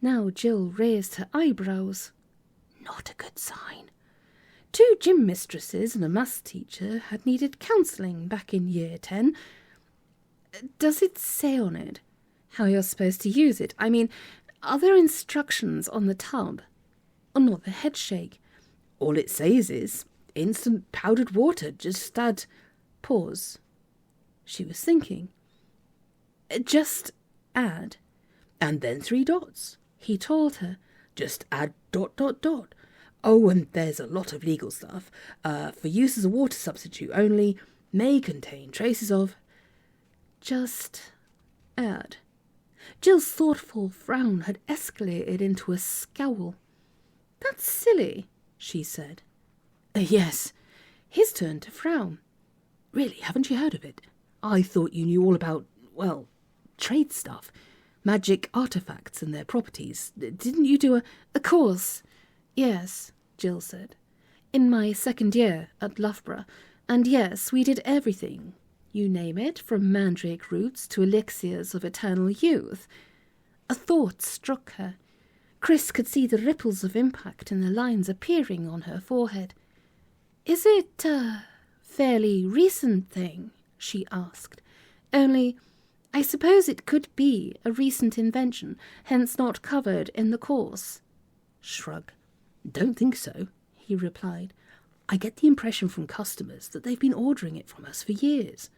S1: Now Jill raised her eyebrows.
S2: Not a good sign.
S1: 2 gym mistresses and a maths teacher had needed counselling back in year 10. Does it say on it how you're supposed to use it? I mean, are there instructions on the tub? Or not the head shake?
S2: All it says is, instant powdered water, just add... Pause. She was thinking.
S1: Just add.
S2: And then 3 dots. He told her. Just add ... Oh, and there's a lot of legal stuff. For use as a water substitute only, may contain traces of...
S1: Just add. Jill's thoughtful frown had escalated into a scowl. That's silly, she said.
S2: Yes. His turn to frown. Really, haven't you heard of it? I thought you knew all about, well, trade stuff. Magic artifacts and their properties. Didn't you do
S1: a course? Yes, Jill said. In my 2nd year at Loughborough. And yes, we did everything. You name it, from mandrake roots to elixirs of eternal youth. A thought struck her. Chris could see the ripples of impact in the lines appearing on her forehead. Is it a fairly recent thing? She asked. Only, I suppose it could be a recent invention, hence not covered in the course.
S2: Shrug. Don't think so, he replied. I get the impression from customers that they've been ordering it from us for years.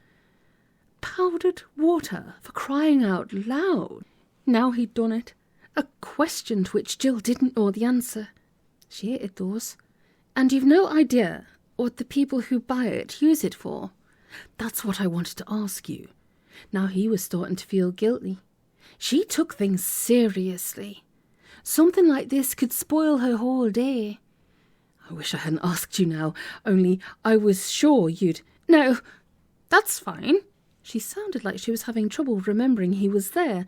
S1: Powdered water, for crying out loud. Now he'd done it. A question to which Jill didn't know the answer. She hated those. And you've no idea what the people who buy it use it for?
S2: That's what I wanted to ask you. Now he was starting to feel guilty. She took things seriously.
S1: Something like this could spoil her whole day.
S2: I wish I hadn't asked you now, only I was sure you'd...
S1: No, that's fine. She sounded like she was having trouble remembering he was there.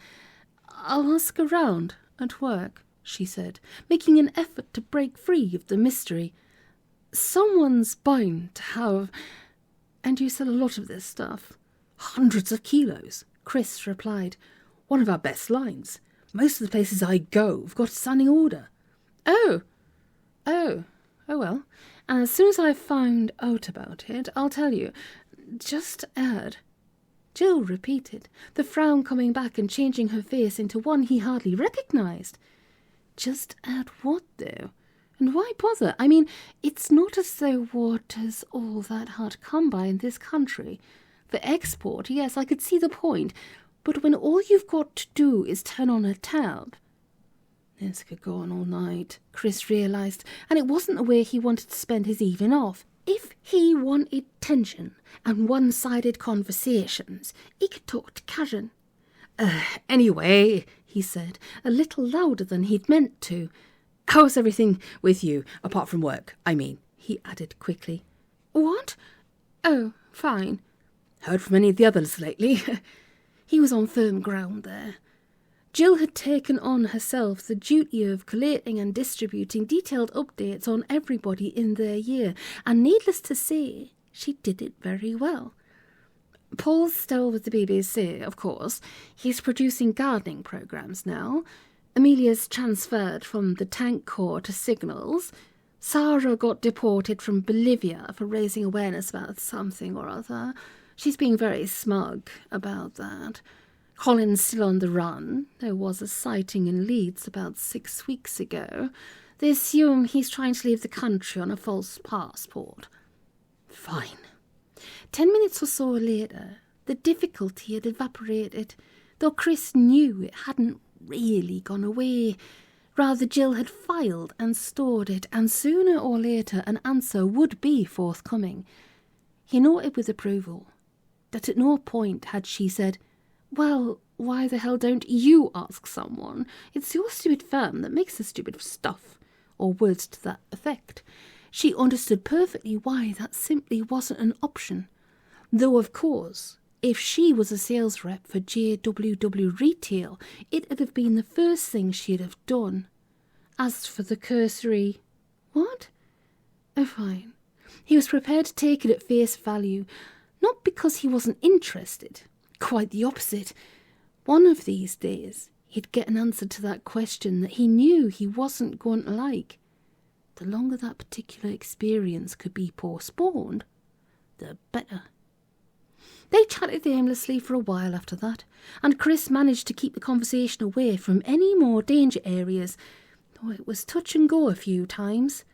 S1: I'll ask around at work, she said, making an effort to break free of the mystery. Someone's bound to have... And you sell a lot of this stuff?
S2: Hundreds of kilos, Chris replied. One of our best lines. Most of the places I go have got a standing order.
S1: Oh well. As soon as I've found out about it, I'll tell you. Just add. Jill repeated, the frown coming back and changing her face into one he hardly recognised. Just add what, though? And why bother? I mean, it's not as though water's all that hard to come by in this country. For export, yes, I could see the point. But when all you've got to do is turn on a tap... This could go on all night, Chris realised, and it wasn't the way he wanted to spend his evening off. If he wanted tension and one-sided conversations, he could talk to Karen.
S2: Anyway, he said, a little louder than he'd meant to. How's everything with you, apart from work, I mean, he added quickly.
S1: What? Oh, fine.
S2: Heard from any of the others lately?
S1: He was on firm ground there. Jill had taken on herself the duty of collating and distributing detailed updates on everybody in their year, and needless to say, she did it very well. Paul's still with the BBC, of course. He's producing gardening programmes now. Amelia's transferred from the Tank Corps to Signals. Sarah got deported from Bolivia for raising awareness about something or other. She's being very smug about that. Colin's still on the run. There was a sighting in Leeds about 6 weeks ago. They assume he's trying to leave the country on a false passport.
S2: Fine.
S1: 10 minutes or so later, the difficulty had evaporated, though Chris knew it hadn't really gone away. Rather, Jill had filed and stored it, and sooner or later an answer would be forthcoming. He noted with approval that at no point had she said, "Well, why the hell don't you ask someone? It's your stupid firm that makes the stupid stuff," or words to that effect. She understood perfectly why that simply wasn't an option. Though, of course, if she was a sales rep for JWW Retail, it'd have been the first thing she'd have done. As for the cursory... What? Oh, fine. He was prepared to take it at face value, not because he wasn't interested. Quite the opposite. One of these days, he'd get an answer to that question that he knew he wasn't going to like. the longer that particular experience could be postponed, the better. They chatted aimlessly for a while after that, and Chris managed to keep the conversation away from any more danger areas, though it was touch and go a few times.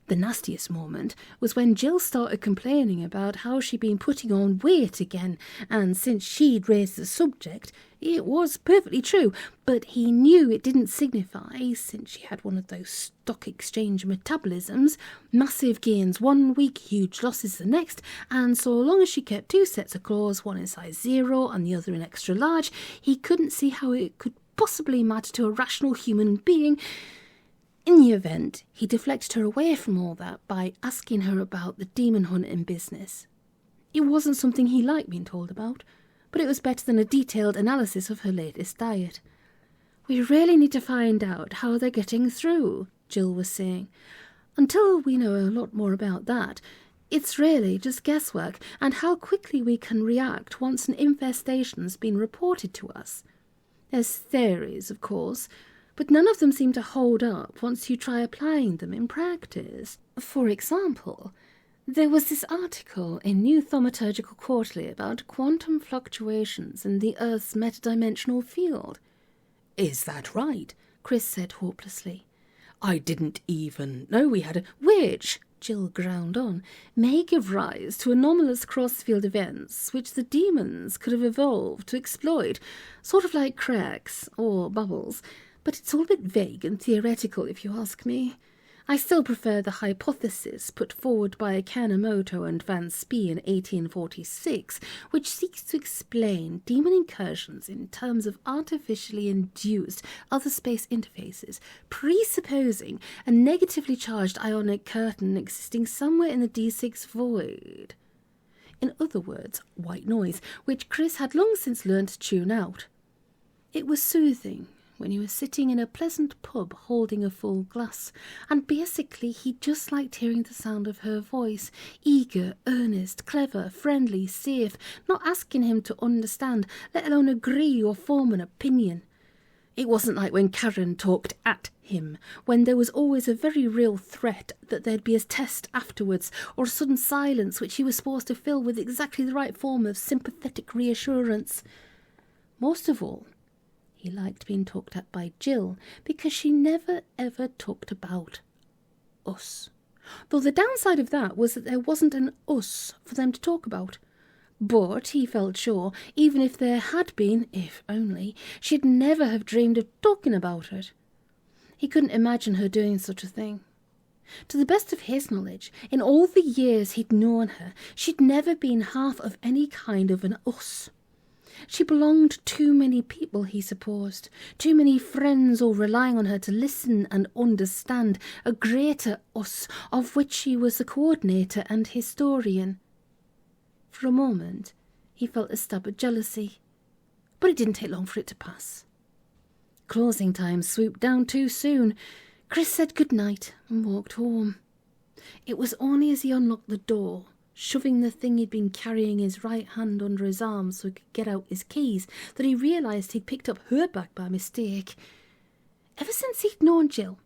S1: The nastiest moment was when Jill started complaining about how she'd been putting on weight again, and since she'd raised the subject, it was perfectly true, but he knew it didn't signify, since she had one of those stock exchange metabolisms, massive gains one week, huge losses the next, and so long as she kept 2 sets of clothes, one in size 0 and the other in extra large, he couldn't see how it could possibly matter to a rational human being. In the event, he deflected her away from all that by asking her about the demon hunting business. It wasn't something he liked being told about, but it was better than a detailed analysis of her latest diet. "We really need to find out how they're getting through," Jill was saying. "Until we know a lot more about that, it's really just guesswork and how quickly we can react once an infestation's been reported to us. There's theories, of course, but none of them seem to hold up once you try applying them in practice. For example, there was this article in New Thaumaturgical Quarterly about quantum fluctuations in the Earth's metadimensional field."
S2: "Is that right?"
S1: Chris said hopelessly.
S2: "I didn't even know we had a—"
S1: "Which," Jill ground on, "may give rise to anomalous cross-field events which the demons could have evolved to exploit, sort of like cracks or bubbles. But it's all a bit vague and theoretical, if you ask me. I still prefer the hypothesis put forward by Kanemoto and Van Spee in 1846, which seeks to explain demon incursions in terms of artificially induced other space interfaces, presupposing a negatively charged ionic curtain existing somewhere in the D6 void. In other words, white noise, which Chris had long since learned to tune out. It was soothing when he was sitting in a pleasant pub holding a full glass, and basically he just liked hearing the sound of her voice, eager, earnest, clever, friendly, safe, not asking him to understand, let alone agree or form an opinion. It wasn't like when Karen talked at him, when there was always a very real threat that there'd be a test afterwards, or a sudden silence which he was supposed to fill with exactly the right form of sympathetic reassurance. Most of all, he liked being talked at by Jill, because she never ever talked about us. Though the downside of that was that there wasn't an us for them to talk about. But he felt sure, even if there had been, if only, she'd never have dreamed of talking about it. He couldn't imagine her doing such a thing. To the best of his knowledge, in all the years he'd known her, she'd never been half of any kind of an us. She belonged to too many people, he supposed, too many friends all relying on her to listen and understand, a greater us, of which she was the coordinator and historian. For a moment, he felt a stab of jealousy, but it didn't take long for it to pass. Closing time swooped down too soon. Chris said good night and walked home. It was only as he unlocked the door, shoving the thing he'd been carrying his right hand under his arm so he could get out his keys, that he realised he'd picked up her bag by mistake. Ever since he'd known Jill,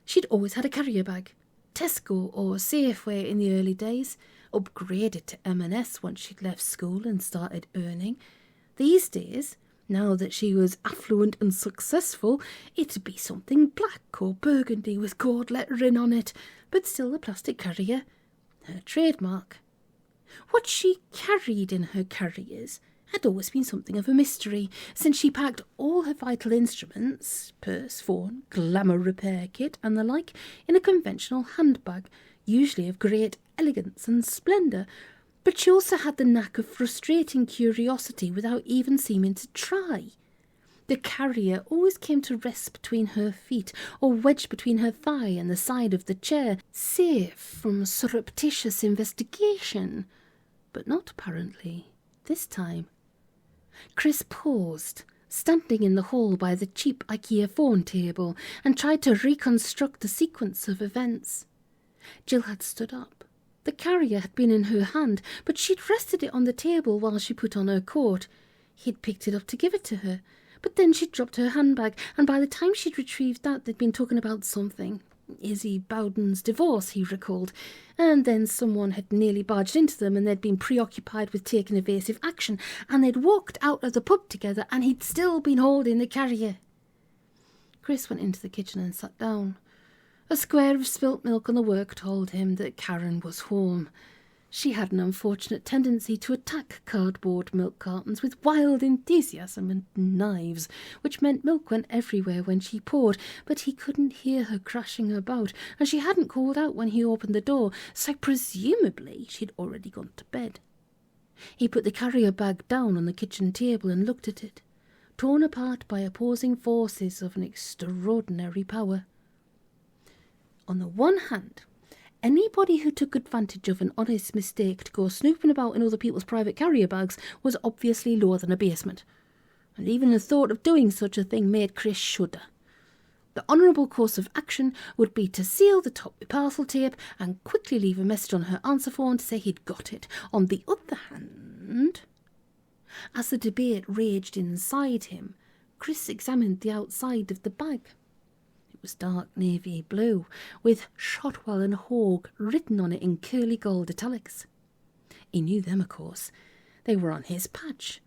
S1: she'd always had a carrier bag. Tesco or Safeway in the early days, upgraded to M&S once she'd left school and started earning. These days, now that she was affluent and successful, it'd be something black or burgundy with gold lettering on it, but still a plastic carrier, her trademark. What she carried in her carriers had always been something of a mystery, since she packed all her vital instruments, purse, phone, glamour repair kit and the like, in a conventional handbag, usually of great elegance and splendour, but she also had the knack of frustrating curiosity without even seeming to try. The carrier always came to rest between her feet, or wedged between her thigh and the side of the chair, safe from surreptitious investigation. But not apparently this time. Chris paused, standing in the hall by the cheap IKEA phone table, and tried to reconstruct the sequence of events. Jill had stood up. The carrier had been in her hand, but she'd rested it on the table while she put on her coat. He'd picked it up to give it to her, but then she'd dropped her handbag, and by the time she'd retrieved that, they'd been talking about something. Izzy Bowden's divorce, he recalled, and then someone had nearly barged into them and they'd been preoccupied with taking evasive action, and they'd walked out of the pub together and he'd still been holding the carrier. Chris went into the kitchen and sat down. A square of spilt milk on the work told him that Karen was home. She had an unfortunate tendency to attack cardboard milk cartons with wild enthusiasm and knives, which meant milk went everywhere when she poured, but he couldn't hear her crashing about, and she hadn't called out when he opened the door, so presumably she'd already gone to bed. He put the carrier bag down on the kitchen table and looked at it, torn apart by opposing forces of an extraordinary power. On the one hand, anybody who took advantage of an honest mistake to go snooping about in other people's private carrier bags was obviously lower than abasement, and even the thought of doing such a thing made Chris shudder. The honourable course of action would be to seal the top with parcel tape and quickly leave a message on her answer phone to say he'd got it. On the other hand, as the debate raged inside him, Chris examined the outside of the bag. It was dark navy blue, with Shotwell and Hogue written on it in curly gold italics. He knew them, of course. They were on his patch.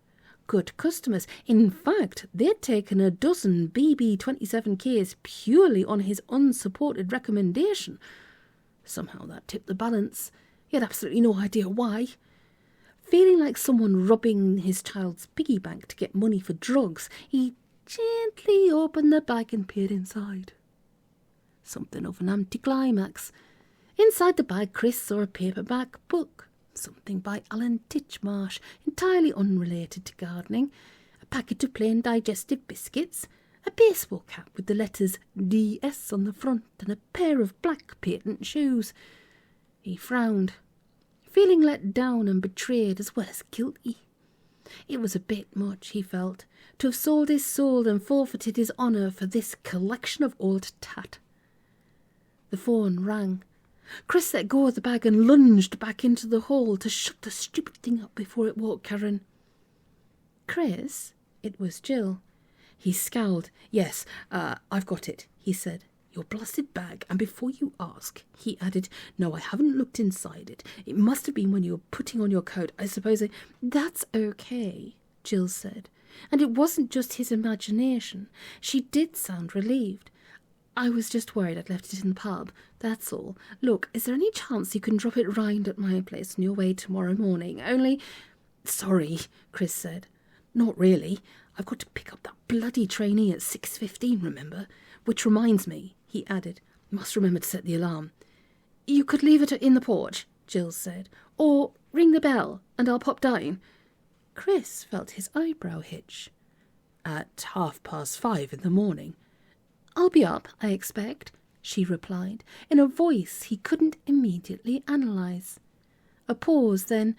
S1: Good customers. In fact, they'd taken a dozen BB-27Ks purely on his unsupported recommendation. Somehow that tipped the balance. He had absolutely no idea why. Feeling like someone robbing his child's piggy bank to get money for drugs, he gently opened the bag and peered inside. Something of an anticlimax. Inside the bag, Chris saw a paperback book, something by Alan Titchmarsh, entirely unrelated to gardening, a packet of plain digestive biscuits, a baseball cap with the letters DS on the front, and a pair of black patent shoes. He frowned, feeling let down and betrayed as well as guilty. It was a bit much, he felt, to have sold his soul and forfeited his honour for this collection of old tat. The phone rang. Chris let go of the bag and lunged back into the hall to shut the stupid thing up before it woke Karen. Chris? It was Jill. He scowled. Yes, I've got it, he said. Your blasted bag, and before you ask, he added, no, I haven't looked inside it. It must have been when you were putting on your coat, I suppose. That's okay, Jill said. And it wasn't just his imagination. She did sound relieved. I was just worried I'd left it in the pub, that's all. Look, is there any chance you can drop it round at my place on your way tomorrow morning? Only... Sorry, Chris said. Not really. I've got to pick up that bloody trainee at 6:15, remember? Which reminds me, he added, must remember to set the alarm. You could leave it in the porch, Jill said, or ring the bell and I'll pop down. Chris felt his eyebrow hitch. At 5:30 in the morning. I'll be up, I expect, she replied, in a voice he couldn't immediately analyse. A pause, then.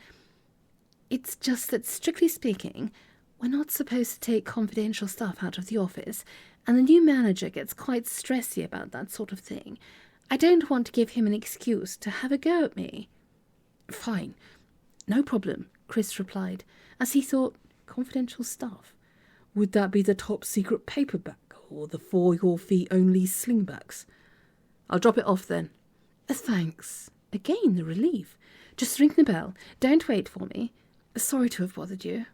S1: It's just that, strictly speaking, we're not supposed to take confidential stuff out of the office, and the new manager gets quite stressy about that sort of thing. I don't want to give him an excuse to have a go at me. Fine. No problem, Chris replied, as he thought, confidential stuff. Would that be the top secret paperback, or the for-your-fee-only slingbacks? I'll drop it off then. Thanks. Again, the relief. Just ring the bell. Don't wait for me. Sorry to have bothered you.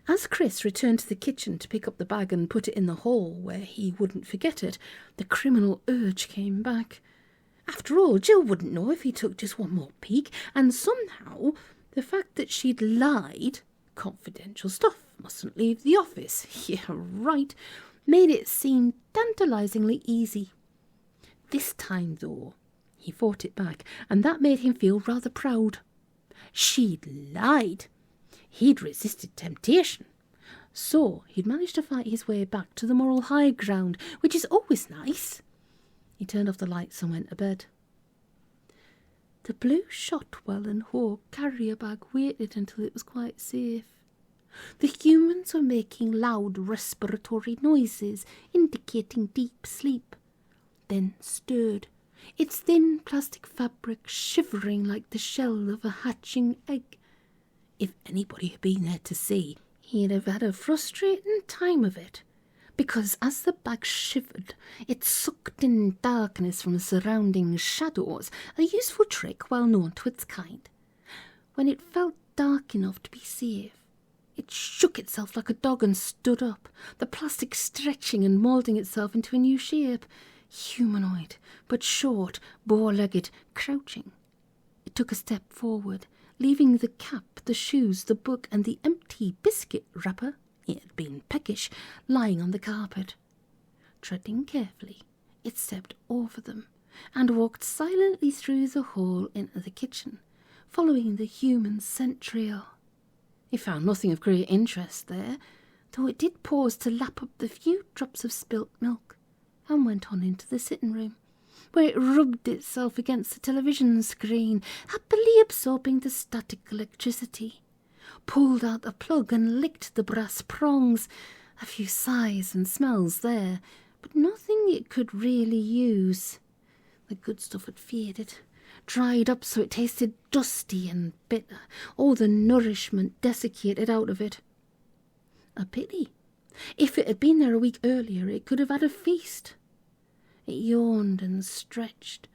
S1: As Chris returned to the kitchen to pick up the bag and put it in the hall where he wouldn't forget it, the criminal urge came back. After all, Jill wouldn't know if he took just one more peek, and somehow the fact that she'd lied, confidential stuff, mustn't leave the office, yeah, right, made it seem tantalisingly easy. This time, though, he fought it back, and that made him feel rather proud. She'd lied. He'd resisted temptation. So he'd managed to fight his way back to the moral high ground, which is always nice. He turned off the lights and went to bed. The blue Shotwell and Hogue carrier bag waited until it was quite safe. The humans were making loud respiratory noises, indicating deep sleep, then stirred, its thin plastic fabric shivering like the shell of a hatching egg. If anybody had been there to see, he'd have had a frustrating time of it, because as the bag shivered, it sucked in darkness from surrounding shadows, a useful trick well known to its kind. When it felt dark enough to be safe, it shook itself like a dog and stood up, the plastic stretching and moulding itself into a new shape. Humanoid, but short, bow-legged, crouching. It took a step forward, leaving the cap, the shoes, the book, and the empty biscuit wrapper, it had been peckish, lying on the carpet. Treading carefully, it stepped over them and walked silently through the hall into the kitchen, following the human scent trail. He found nothing of great interest there, though it did pause to lap up the few drops of spilt milk, and went on into the sitting room, where it rubbed itself against the television screen, happily absorbing the static electricity, pulled out the plug and licked the brass prongs. A few sighs and smells there, but nothing it could really use. The good stuff had faded, dried up so it tasted dusty and bitter, all the nourishment desiccated out of it. A pity. If it had been there a week earlier, it could have had a feast. It yawned and stretched,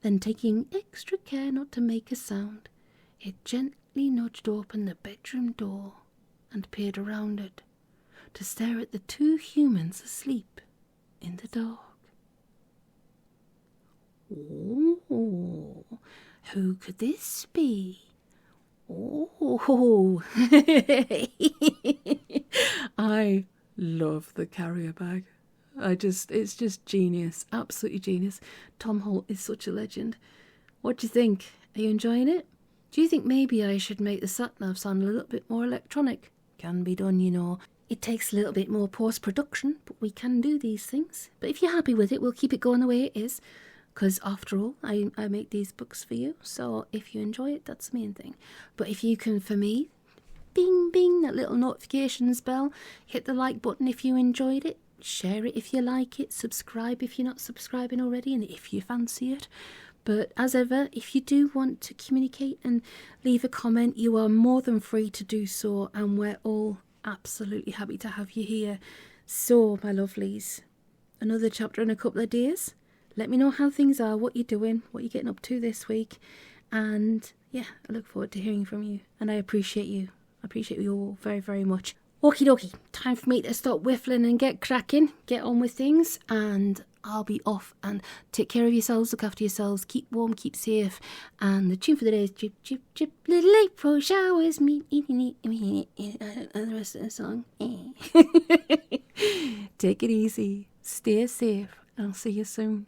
S1: then taking extra care not to make a sound, it gently nudged open the bedroom door and peered around it, to stare at the two humans asleep in the dark. Oh, who could this be? Oh,
S2: I love the carrier bag. It's just genius, absolutely genius. Tom Holt is such a legend. What do you think? Are you enjoying it?
S1: Do you think maybe I should make the SatNav sound a little bit more electronic? Can be done, you know. It takes a little bit more post-production, but we can do these things. But if you're happy with it, we'll keep it going the way it is. Because after all, I make these books for you. So if you enjoy it, that's the main thing. But if you can, for me, bing, bing, that little notifications bell. Hit the like button if you enjoyed it. Share it if you like it. Subscribe if you're not subscribing already and if you fancy it. But as ever, if you do want to communicate and leave a comment, you are more than free to do so. And we're all absolutely happy to have you here. So, my lovelies, another chapter in a couple of days. Let me know how things are, what you're doing, what you're getting up to this week. And yeah, I look forward to hearing from you. And I appreciate you. I appreciate you all very, very much. Okie dokie, time for me to stop whiffling and get cracking, get on with things, and I'll be off. And take care of yourselves, look after yourselves, keep warm, keep safe. And the tune for the day is Chip, Chip, Chip, Little April showers me. And the rest of the song. Take it easy, stay safe, and I'll see you soon.